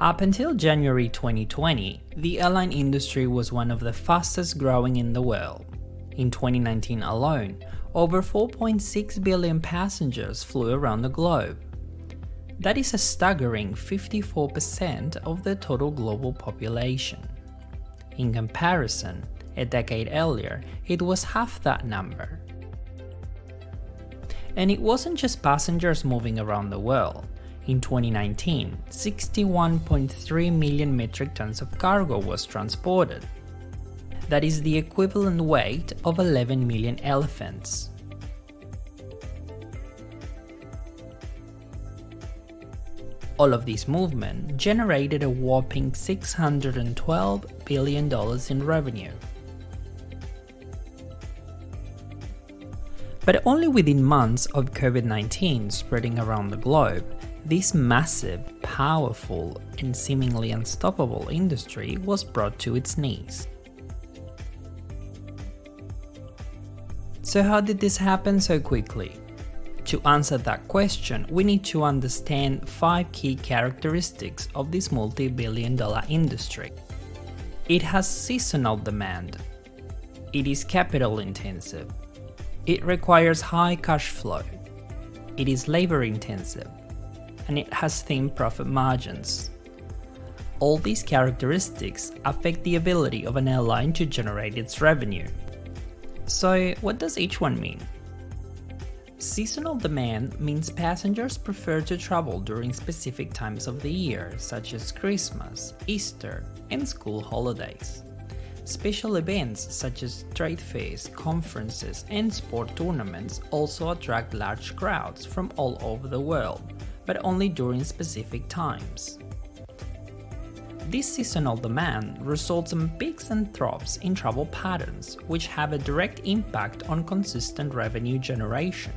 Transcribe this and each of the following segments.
Up until January 2020, the airline industry was one of the fastest growing in the world. In 2019 alone, over 4.6 billion passengers flew around the globe. That is a staggering 54% of the total global population. In comparison, a decade earlier, it was half that number. And it wasn't just passengers moving around the world. In 2019, 61.3 million metric tons of cargo was transported. That is the equivalent weight of 11 million elephants. All of this movement generated a whopping $612 billion in revenue. But only within months of Covid-19 spreading around the globe, this massive, powerful, and seemingly unstoppable industry was brought to its knees. So how did this happen so quickly? To answer that question, we need to understand 5 key characteristics of this multi-billion-dollar industry. It has seasonal demand. It is capital-intensive. It requires high cash flow. It is labor-intensive. And it has thin profit margins. All these characteristics affect the ability of an airline to generate its revenue. So, what does each one mean? Seasonal demand means passengers prefer to travel during specific times of the year, such as Christmas, Easter, and school holidays. Special events such as trade fairs, conferences, and sport tournaments also attract large crowds from all over the world, but only during specific times. This seasonal demand results in peaks and troughs in travel patterns, which have a direct impact on consistent revenue generation.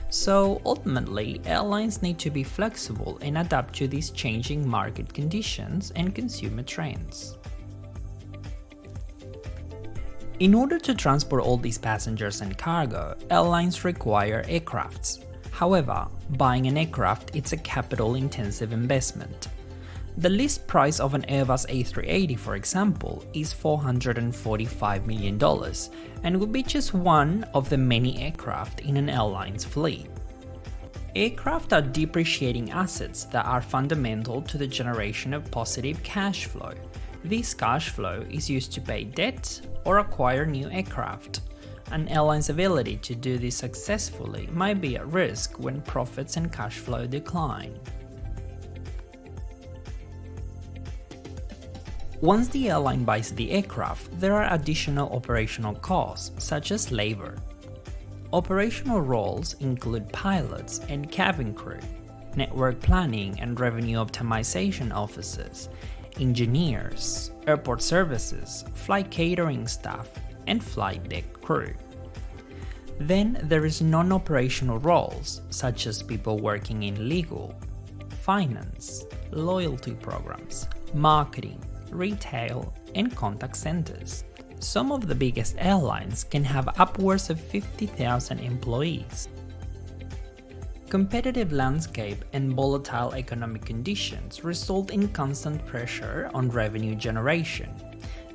So ultimately, airlines need to be flexible and adapt to these changing market conditions and consumer trends. In order to transport all these passengers and cargo, airlines require aircrafts. However, buying an aircraft is a capital-intensive investment. The list price of an Airbus A380, for example, is $445 million and would be just one of the many aircraft in an airline's fleet. Aircraft are depreciating assets that are fundamental to the generation of positive cash flow. This cash flow is used to pay debt or acquire new aircraft. An airline's ability to do this successfully might be at risk when profits and cash flow decline. Once the airline buys the aircraft, there are additional operational costs, such as labor. Operational roles include pilots and cabin crew, network planning and revenue optimization officers, engineers, airport services, flight catering staff, and flight deck crew. Then there is non-operational roles, such as people working in legal, finance, loyalty programs, marketing, retail, and contact centers. Some of the biggest airlines can have upwards of 50,000 employees. Competitive landscape and volatile economic conditions result in constant pressure on revenue generation.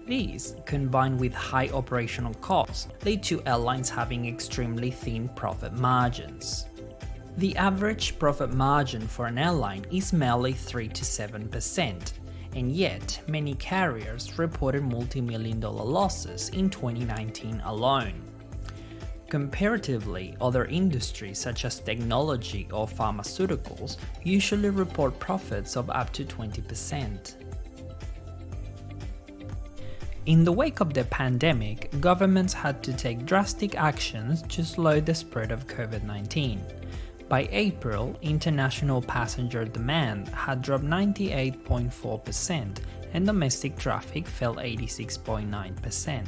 These, combined with high operational costs, lead to airlines having extremely thin profit margins. The average profit margin for an airline is merely 3 to 7%. And yet, many carriers reported multi-million-dollar losses in 2019 alone. Comparatively, other industries such as technology or pharmaceuticals usually report profits of up to 20%. In the wake of the pandemic, governments had to take drastic actions to slow the spread of COVID-19. By April, international passenger demand had dropped 98.4% and domestic traffic fell 86.9%.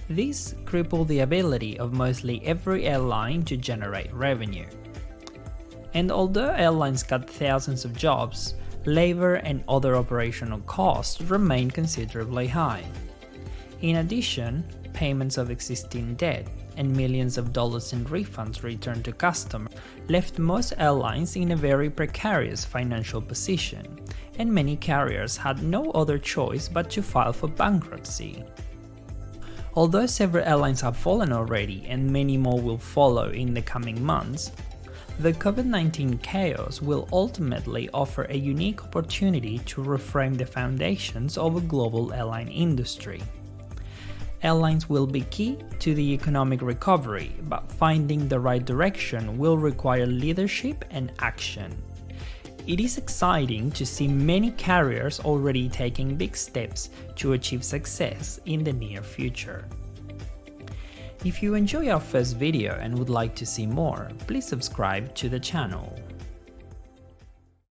This crippled the ability of mostly every airline to generate revenue. And although airlines cut thousands of jobs, labor and other operational costs remain considerably high. In addition, payments of existing debt and millions of dollars in refunds returned to customers left most airlines in a very precarious financial position, and many carriers had no other choice but to file for bankruptcy. Although several airlines have fallen already and many more will follow in the coming months, the Covid-19 chaos will ultimately offer a unique opportunity to reframe the foundations of a global airline industry. Airlines will be key to the economic recovery, but finding the right direction will require leadership and action. It is exciting to see many carriers already taking big steps to achieve success in the near future. If you enjoy our first video and would like to see more, please subscribe to the channel.